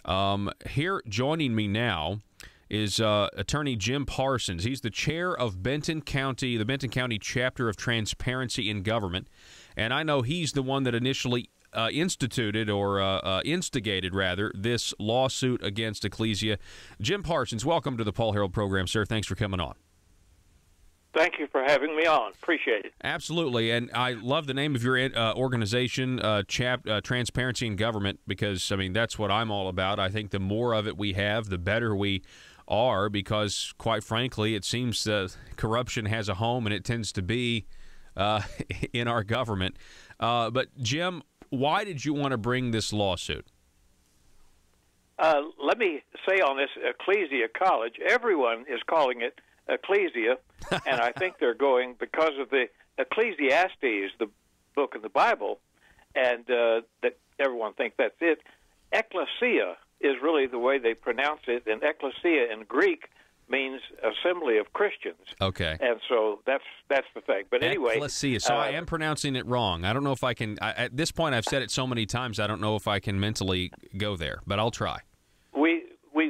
Here joining me now is attorney Jim Parsons. He's the chair of Benton County, the Benton County chapter of Transparency in Government, and I know he's the one that initially instigated this lawsuit against Ecclesia. Jim Parsons, welcome to the Paul Herald program, sir. Thanks for coming on. Thank you for having me on. Appreciate it. Absolutely, and I love the name of your organization, Transparency in Government, because, I mean, that's what I'm all about. I think the more of it we have, the better we are, because, quite frankly, it seems corruption has a home, and it tends to be in our government. But, Jim, why did you want to bring this lawsuit? Let me say on this Ecclesia College, everyone is calling it Ecclesia, and I think they're going because of the Ecclesiastes, the book of the Bible, and that everyone thinks that's it. Ecclesia is really the way they pronounce it, and Ecclesia in Greek means assembly of Christians. Okay. And so that's the thing. But anyway, Ecclesia. So I am pronouncing it wrong. I don't know if I can. At this point, I've said it so many times, I don't know if I can mentally go there, but I'll try.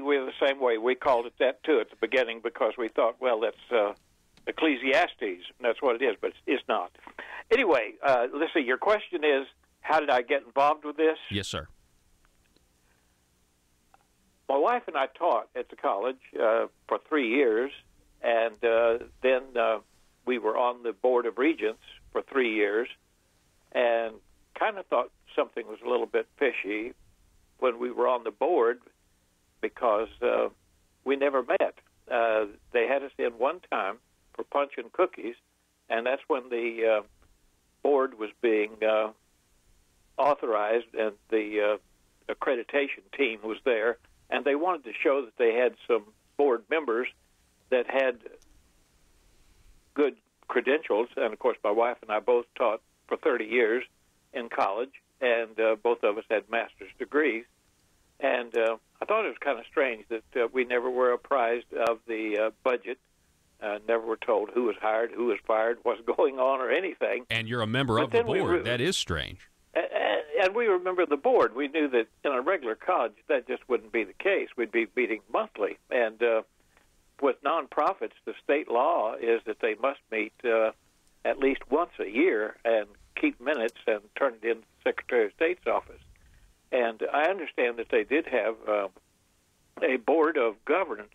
We're the same way. We called it that, too, at the beginning because we thought, well, that's Ecclesiastes, and that's what it is, but it's not. Anyway, let's see. Your question is, how did I get involved with this? Yes, sir. My wife and I taught at the college for 3 years, and then we were on the Board of Regents for 3 years, and kind of thought something was a little bit fishy when we were on the board, because we never met. They had us in one time for punch and cookies, and that's when the board was being authorized, and the accreditation team was there, and they wanted to show that they had some board members that had good credentials. And, of course, my wife and I both taught for 30 years in college, and both of us had master's degrees. And I thought it was kind of strange that we never were apprised of the budget, never were told who was hired, who was fired, what's going on, or anything. And you're a member of the board. That is strange. And we were a member of the board. We knew that in a regular college that just wouldn't be the case. We'd be meeting monthly. And with nonprofits, the state law is that they must meet at least once a year and keep minutes and turn it in to the Secretary of State's office. And I understand that they did have a board of governance,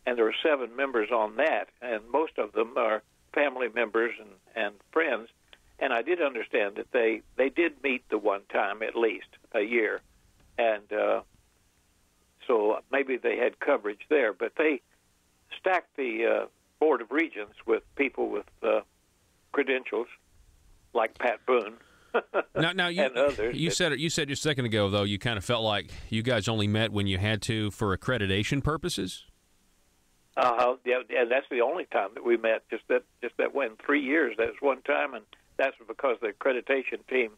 and there were 7 members on that, and most of them are family members and friends. And I did understand that they did meet the one time at least a year, and so maybe they had coverage there. But they stacked the Board of Regents with people with credentials, like Pat Boone. Now you said just a second ago, though, you kind of felt like you guys only met when you had to for accreditation purposes. Yeah, and that's the only time that we met. Just that went 3 years. That was one time, and that's because the accreditation team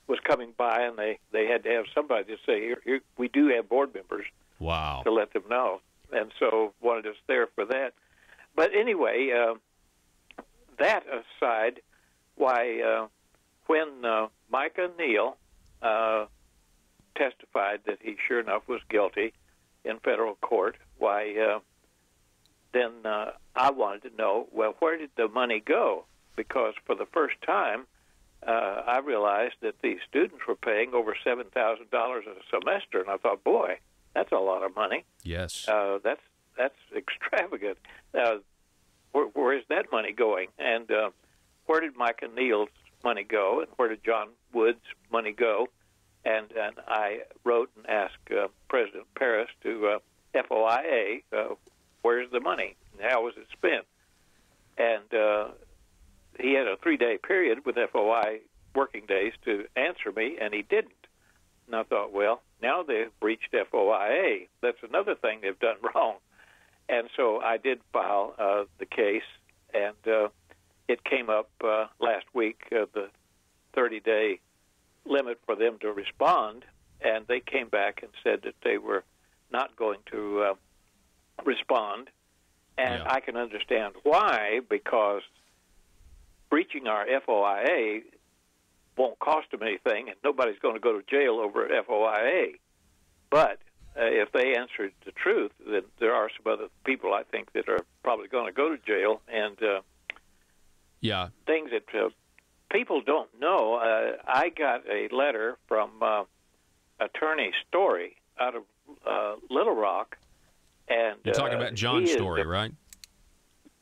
was coming by, and they had to have somebody to say, here, we do have board members. Wow. To let them know, and so wanted us there for that. But anyway, that aside, why? When Micah Neal testified that he sure enough was guilty in federal court, then I wanted to know, well, where did the money go? Because for the first time, I realized that these students were paying over $7,000 a semester, and I thought, boy, that's a lot of money. Yes. That's extravagant. Where is that money going? And where did Micah Neal's money go, and where did John Wood's money go? And I wrote and asked President Paris to FOIA, where's the money? How was it spent? And he had a 3-day period with FOI working days to answer me, and he didn't. And I thought, well, now they've breached FOIA. That's another thing they've done wrong. And so I did file the case, and it came up last week, the 30-day limit for them to respond, and they came back and said that they were not going to respond. And I can understand why, because breaching our FOIA won't cost them anything, and nobody's going to go to jail over FOIA. But if they answered the truth, then there are some other people, I think, that are probably going to go to jail. And things that people don't know. I got a letter from Attorney Story out of Little Rock. And you're talking about John Story, right?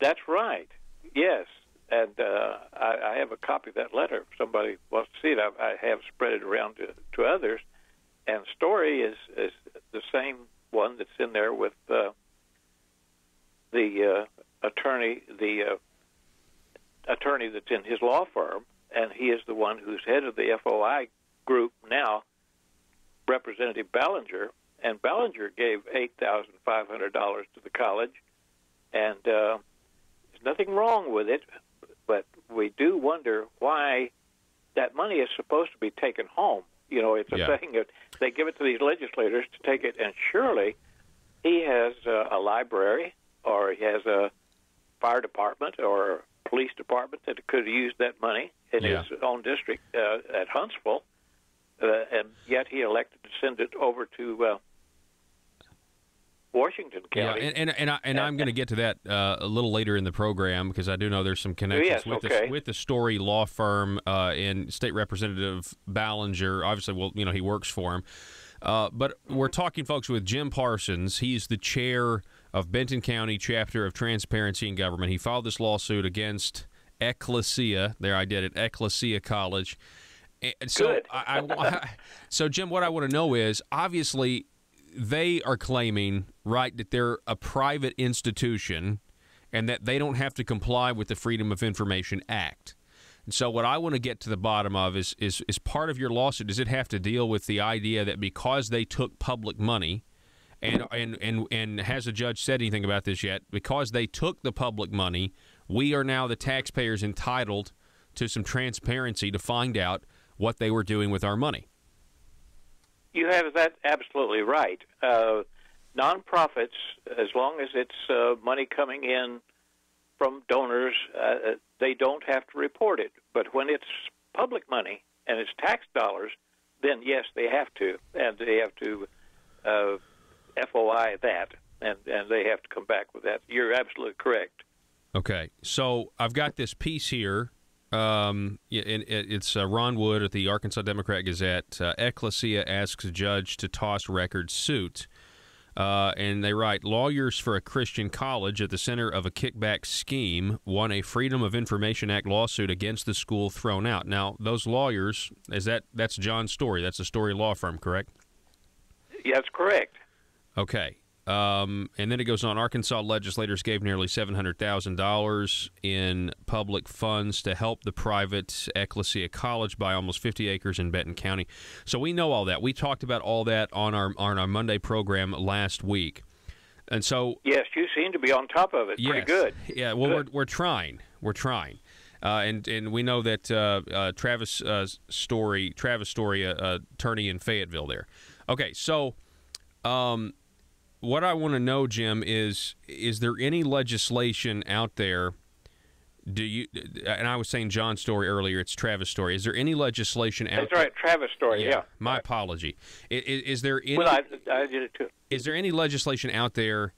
That's right. Yes. And I have a copy of that letter. If somebody wants to see it, I have spread it around to others. And Story is the same one that's in there with the attorney that's in his law firm, and he is the one who's head of the FOI group now, Representative Ballinger. And Ballinger gave $8,500 to the college, and there's nothing wrong with it, but we do wonder why that money is supposed to be taken home. You know, it's a thing that they give it to these legislators to take it, and surely he has a library, or he has a fire department or a police department that could have used that money in his own district at Huntsville, and yet he elected to send it over to Washington County. Yeah, and I'm going to get to that a little later in the program, because I do know there's some connections with the Story law firm and State Representative Ballinger. Obviously, well, you know, he works for him. But we're talking, folks, with Jim Parsons. He's the chair of Benton County chapter of Transparency in Government. He filed this lawsuit against Ecclesia. There, I did it. Ecclesia College. And so, Good. So, Jim, what I want to know is, obviously, they are claiming, right, that they're a private institution and that they don't have to comply with the Freedom of Information Act. And so what I want to get to the bottom of is part of your lawsuit, does it have to deal with the idea that because they took public money, and has a judge said anything about this yet, because they took the public money, we are now the taxpayers entitled to some transparency to find out what they were doing with our money? You have that absolutely right. Nonprofits, as long as it's money coming in from donors, they don't have to report it. But when it's public money and it's tax dollars, then yes, they have to, and they have to FOI that, and they have to come back with that. You're absolutely correct. Okay, so I've got this piece here. It's Ron Wood at the Arkansas Democrat-Gazette. Ecclesia asks a judge to toss record suit. And they write, lawyers for a Christian college at the center of a kickback scheme won a Freedom of Information Act lawsuit against the school thrown out. Now, those lawyers, that's John Story. That's a Story law firm, correct? Yeah, that's correct. Okay. And then it goes on, Arkansas legislators gave nearly $700,000 in public funds to help the private Ecclesia College buy almost 50 acres in Benton County. So we know all that. We talked about all that on our Monday program last week. And so, yes, you seem to be on top of it. Yes, pretty good. Yeah, well, we're trying. We're trying. And we know that Travis Story, attorney in Fayetteville there. Okay, so what I want to know, Jim, is there any legislation out there? And I was saying John Story earlier, it's Travis Story. Is there any legislation out there? That's right, Travis Story, yeah. My apology. Is there any, well, I did it too. Is there any legislation out there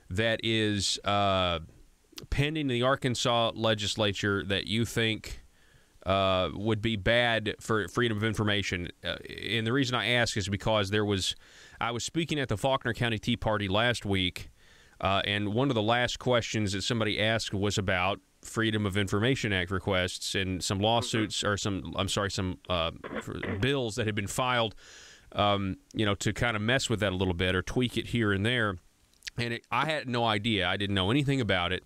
that is pending the Arkansas legislature that you think would be bad for freedom of information? And the reason I ask is because I was speaking at the Faulkner County Tea Party last week, and one of the last questions that somebody asked was about Freedom of Information Act requests and some lawsuits, or some bills that had been filed, to kind of mess with that a little bit or tweak it here and there. And I had no idea. I didn't know anything about it.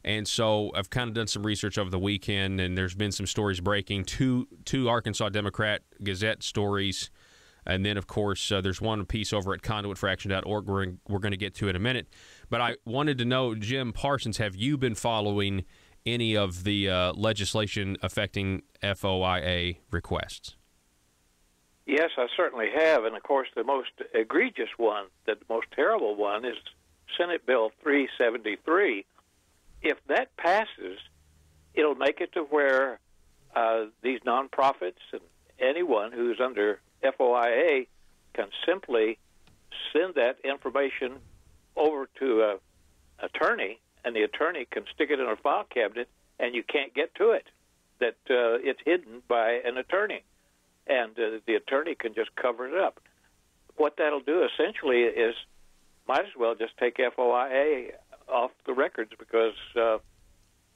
And so I've kind of done some research over the weekend, and there's been some stories breaking, two Arkansas Democrat-Gazette stories. And then, of course, there's one piece over at conduitforaction.org we're going to get to in a minute. But I wanted to know, Jim Parsons, have you been following any of the legislation affecting FOIA requests? Yes, I certainly have. And, of course, the most egregious one, the most terrible one, is Senate Bill 373. If that passes, it'll make it to where these nonprofits and anyone who's under FOIA can simply send that information over to an attorney, and the attorney can stick it in a file cabinet, and you can't get to it. That it's hidden by an attorney, and the attorney can just cover it up. What that'll do essentially is might as well just take FOIA off the records, because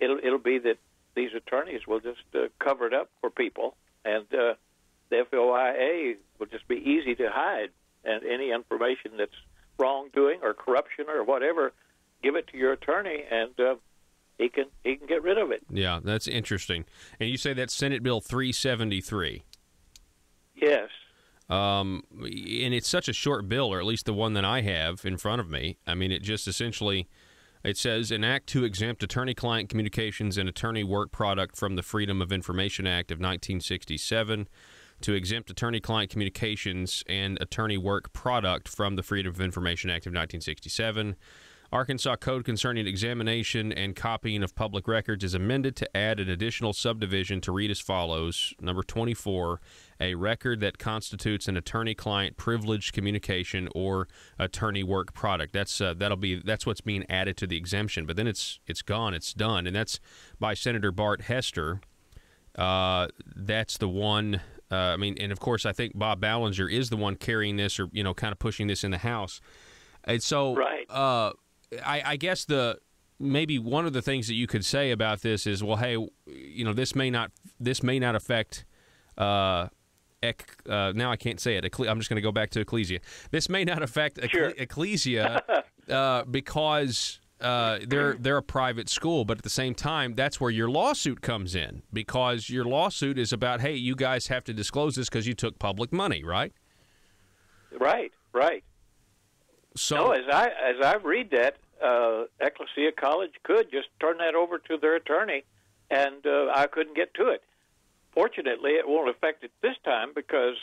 it'll be that these attorneys will just cover it up for people, and the FOIA will just be easy to hide, and any information that's wrongdoing or corruption or whatever, give it to your attorney, and he can get rid of it. Yeah, that's interesting. And you say that's Senate Bill 373. Yes. And it's such a short bill, or at least the one that I have in front of me. I mean, it just essentially, it says, an act to exempt attorney-client communications and attorney work product from the Freedom of Information Act of 1967, to exempt attorney-client communications and attorney work product from the Freedom of Information Act of 1967. Arkansas Code concerning examination and copying of public records is amended to add an additional subdivision to read as follows. Number 24, a record that constitutes an attorney-client privileged communication or attorney work product. That's what's being added to the exemption. But then it's gone, it's done, and that's by Senator Bart Hester. That's the one. And of course, I think Bob Ballinger is the one carrying this, or kind of pushing this in the House. And so, right. I guess maybe one of the things that you could say about this is, well, hey, this may not affect. Now I can't say it. I'm just going to go back to Ecclesia. This may not affect Ecclesia because they're a private school, but at the same time, that's where your lawsuit comes in, because your lawsuit is about, hey, you guys have to disclose this because you took public money, right? Right. So, no, as I read that, Ecclesia College could just turn that over to their attorney, and I couldn't get to it. Fortunately, it won't affect it this time, because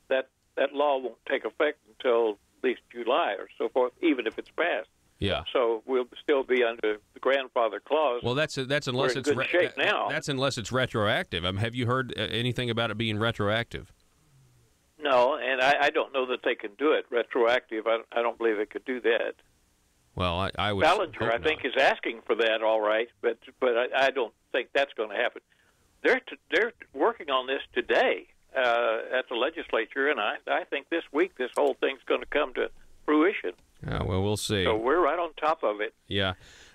that law won't take effect until at least July or so forth, even if it's passed. Yeah. So we'll still be under the grandfather clause. Well, that's unless We're in good shape now. That's unless it's retroactive. Have you heard anything about it being retroactive? No, and I don't know that they can do it retroactive. I don't believe they could do that. Well, I would. Ballinger, I think, is asking for that, all right, but I don't think that's going to happen. They're working on this today at the legislature, and I think this week this whole thing's going to come to fruition. Well, we'll see. So we're right on top of it. Yeah.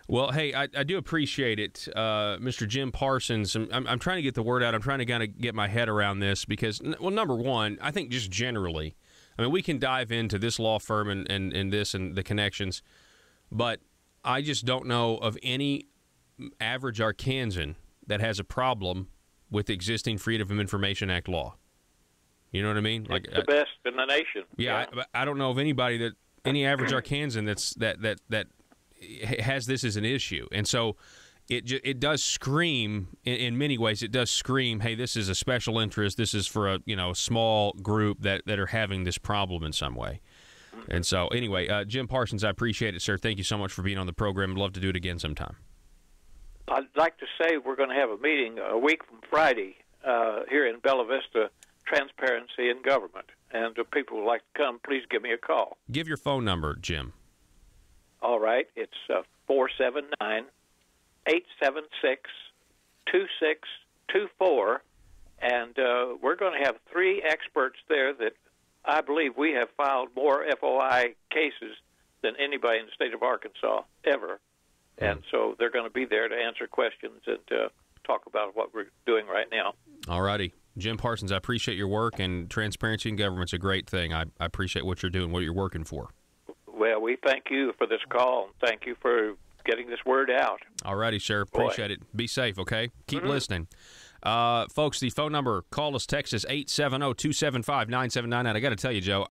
Well, hey, I do appreciate it, Mr. Jim Parsons. I'm trying to get the word out. I'm trying to kind of get my head around this because, well, number one, I think just generally, we can dive into this law firm and this and the connections, but I just don't know of any average Arkansan that has a problem with existing Freedom of Information Act law. You know what I mean? It's the best in the nation. Yeah. I don't know of anybody any average Arkansan that has this as an issue. And so it does scream, in many ways, it does scream, hey, this is a special interest. This is for a small group that are having this problem in some way. And so anyway, Jim Parsons, I appreciate it, sir. Thank you so much for being on the program. I'd love to do it again sometime. I'd like to say we're going to have a meeting a week from Friday here in Bella Vista, Transparency in Government. And if people would like to come, please give me a call. Give your phone number, Jim. All right. It's 479-876-2624. And we're going to have 3 experts there that I believe we have filed more FOI cases than anybody in the state of Arkansas ever. And so they're going to be there to answer questions and talk about what we're doing right now. All righty. Jim Parsons, I appreciate your work, and transparency in government's a great thing. I appreciate what you're doing, what you're working for. Well, we thank you for this call, and thank you for getting this word out. All righty, sir. Appreciate it. Be safe, okay? Keep listening. Folks, the phone number, call us, text us, 870-275-9799. I got to tell you, Joe,